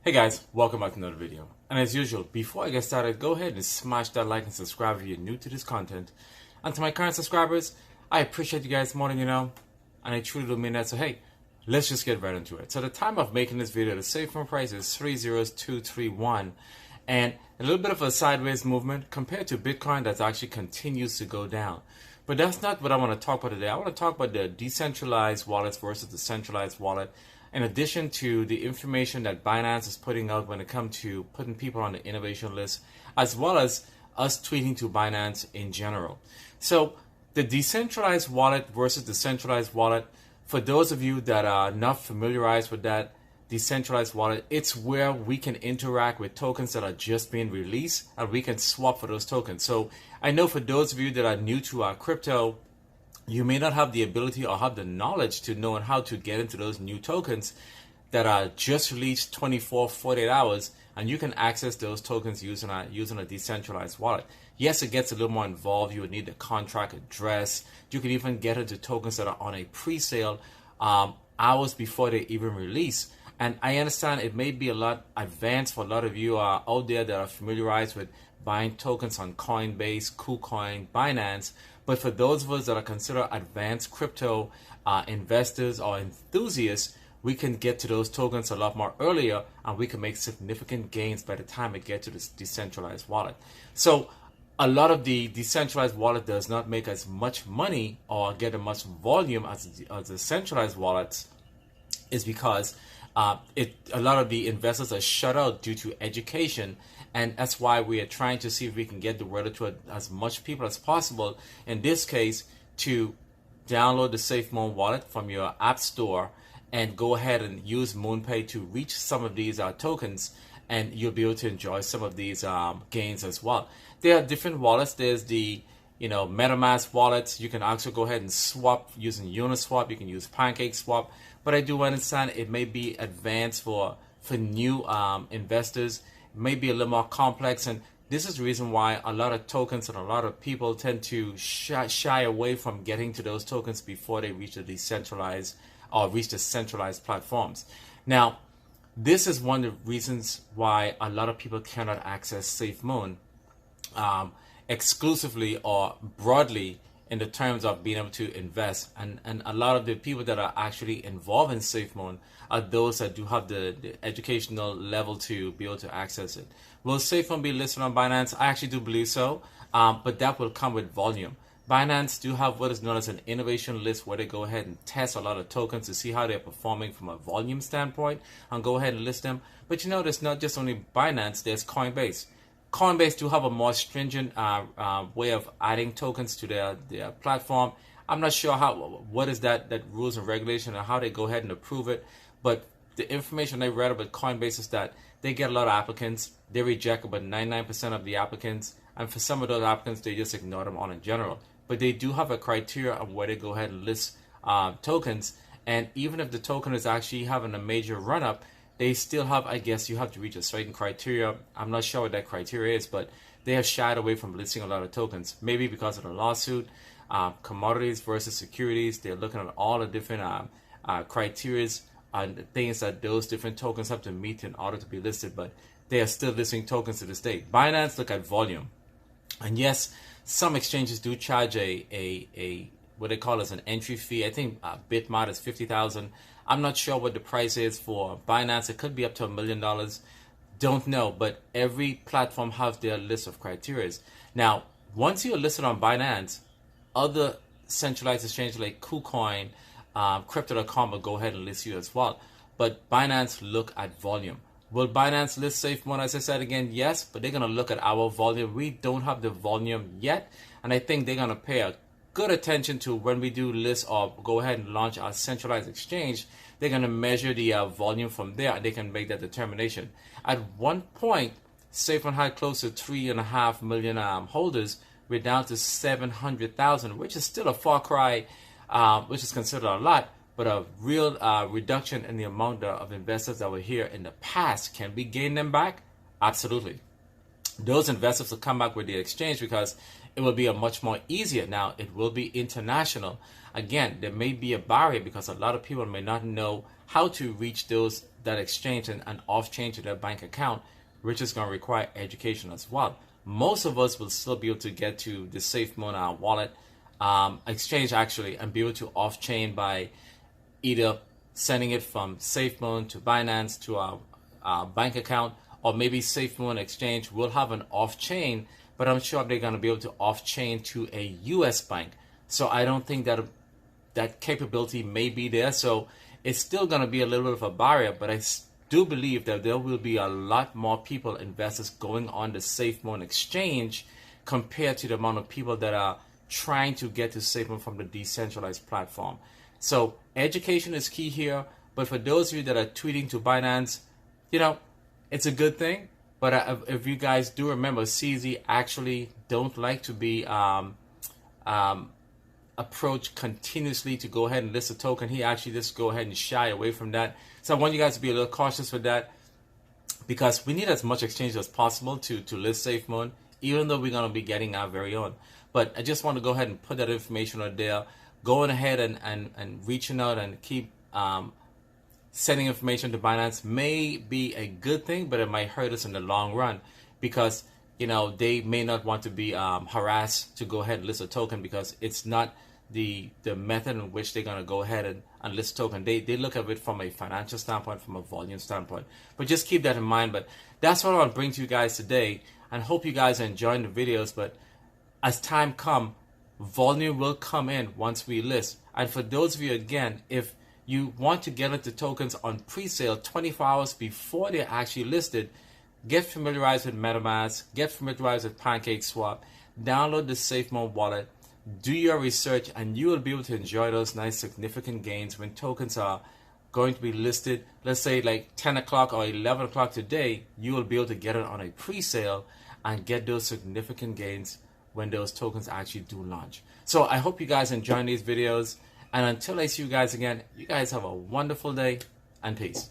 Hey guys, welcome back to another video. And as usual, before I get started, go ahead and smash that like and subscribe if you're new to this content. And to my current subscribers, I appreciate you guys more than you know, and I truly do mean that. So hey, let's just get right into it. So the time of making this video, the Safemoon price is 30231, and a little bit of a sideways movement compared to Bitcoin that actually continues to go down. But that's not what I want to talk about today. I want to talk about the decentralized wallets versus the centralized wallet. In addition to the information that Binance is putting out when it comes to putting people on the innovation list, as well as us tweeting to Binance in general. So the decentralized wallet versus the centralized wallet, for those of you that are not familiarized with that decentralized wallet, it's where we can interact with tokens that are just being released and we can swap for those tokens. So I know for those of you that are new to our crypto, you may not have the ability or have the knowledge to know how to get into those new tokens that are just released 24, 48 hours, and you can access those tokens using a decentralized wallet. Yes, it gets a little more involved. You would need the contract address. You can even get into tokens that are on a pre-sale hours before they even release. And I understand it may be a lot advanced for a lot of you out there that are familiarized with buying tokens on Coinbase, KuCoin, Binance. But for those of us that are considered advanced crypto investors or enthusiasts, we can get to those tokens a lot more earlier, and we can make significant gains by the time we get to this decentralized wallet. So a lot of the decentralized wallet does not make as much money or get as much volume as the centralized wallets, is because a lot of the investors are shut out due to education, and that's why we are trying to see if we can get the word to as much people as possible. In this case, to download the Safemoon wallet from your app store and go ahead and use MoonPay to reach some of these tokens, and you'll be able to enjoy some of these gains as well. There are different wallets. There's the MetaMask wallets. You can also go ahead and swap using Uniswap. You can use PancakeSwap. But I do understand it may be advanced for new investors. It may be a little more complex, and this is the reason why a lot of tokens and a lot of people tend to shy away from getting to those tokens before they reach the decentralized or reach the centralized platforms. Now, this is one of the reasons why a lot of people cannot access Safemoon exclusively or broadly in the terms of being able to invest. And a lot of the people that are actually involved in Safemoon are those that do have the educational level to be able to access it. Will Safemoon be listed on Binance? I actually do believe so, but that will come with volume. Binance do have what is known as an innovation list where they go ahead and test a lot of tokens to see how they're performing from a volume standpoint and go ahead and list them. But there's not just only Binance, there's Coinbase. Coinbase do have a more stringent way of adding tokens to their platform. I'm not sure what is that rules and regulation and how they go ahead and approve it. But the information I read about Coinbase is that they get a lot of applicants. They reject about 99% of the applicants. And for some of those applicants, they just ignore them on in general. But they do have a criteria of where they go ahead and list tokens. And even if the token is actually having a major run-up, they still have, I guess, you have to reach a certain criteria. I'm not sure what that criteria is, but they have shied away from listing a lot of tokens. Maybe because of the lawsuit, commodities versus securities. They're looking at all the different criteria and the things that those different tokens have to meet in order to be listed. But they are still listing tokens to this day. Binance look at volume. And yes, some exchanges do charge a what they call as an entry fee. I think Bitmart is $50,000. I'm not sure what the price is for Binance. It could be up to $1 million. Don't know, but every platform has their list of criteria. Now, once you're listed on Binance, other centralized exchanges like KuCoin, Crypto.com will go ahead and list you as well. But Binance look at volume. Will Binance list Safemoon? As I said again, yes, but they're going to look at our volume. We don't have the volume yet, and I think they're going to pay a good attention to when we do list or go ahead and launch our centralized exchange. They're going to measure the volume from there, and they can make that determination. At one point, Safemoon had close to 3.5 million holders. We're down to 700,000, which is still a far cry, which is considered a lot, but a real reduction in the amount of investors that were here in the past. Can we gain them back? Absolutely. Those investors will come back with the exchange because it will be a much more easier. Now, it will be international. Again, there may be a barrier because a lot of people may not know how to reach those that exchange and off chain to their bank account, which is going to require education as well. Most of us will still be able to get to the Safemoon wallet exchange actually, and be able to off chain by either sending it from Safemoon to Binance to our bank account, or maybe Safemoon exchange will have an off chain, but I'm sure they're going to be able to off chain to a US bank. So I don't think that that capability may be there. So it's still going to be a little bit of a barrier, but I do believe that there will be a lot more people, investors, going on the Safemoon exchange compared to the amount of people that are trying to get to Safemoon from the decentralized platform. So education is key here, but for those of you that are tweeting to Binance, you know, it's a good thing. But if you guys do remember, CZ actually don't like to be approached continuously to go ahead and list a token. He actually just go ahead and shy away from that. So I want you guys to be a little cautious with that, because we need as much exchange as possible to list SafeMoon, even though we're going to be getting our very own. But I just want to go ahead and put that information out there. Going ahead and reaching out and keep sending information to Binance may be a good thing, but it might hurt us in the long run, because you know they may not want to be harassed to go ahead and list a token, because it's not the method in which they're going to go ahead and list token. They look at it from a financial standpoint, from a volume standpoint. But just keep that in mind. But that's what I want to bring to you guys today, and hope you guys are enjoying the videos. But as time comes, volume will come in once we list. And for those of you, again, if you want to get into tokens on pre-sale 24 hours before they're actually listed, get familiarized with MetaMask, get familiarized with PancakeSwap, download the Safemoon wallet, do your research, and you will be able to enjoy those nice significant gains when tokens are going to be listed. Let's say like 10 o'clock or 11 o'clock today, you will be able to get it on a pre-sale and get those significant gains when those tokens actually do launch. So I hope you guys enjoying these videos, and until I see you guys again, you guys have a wonderful day, and peace.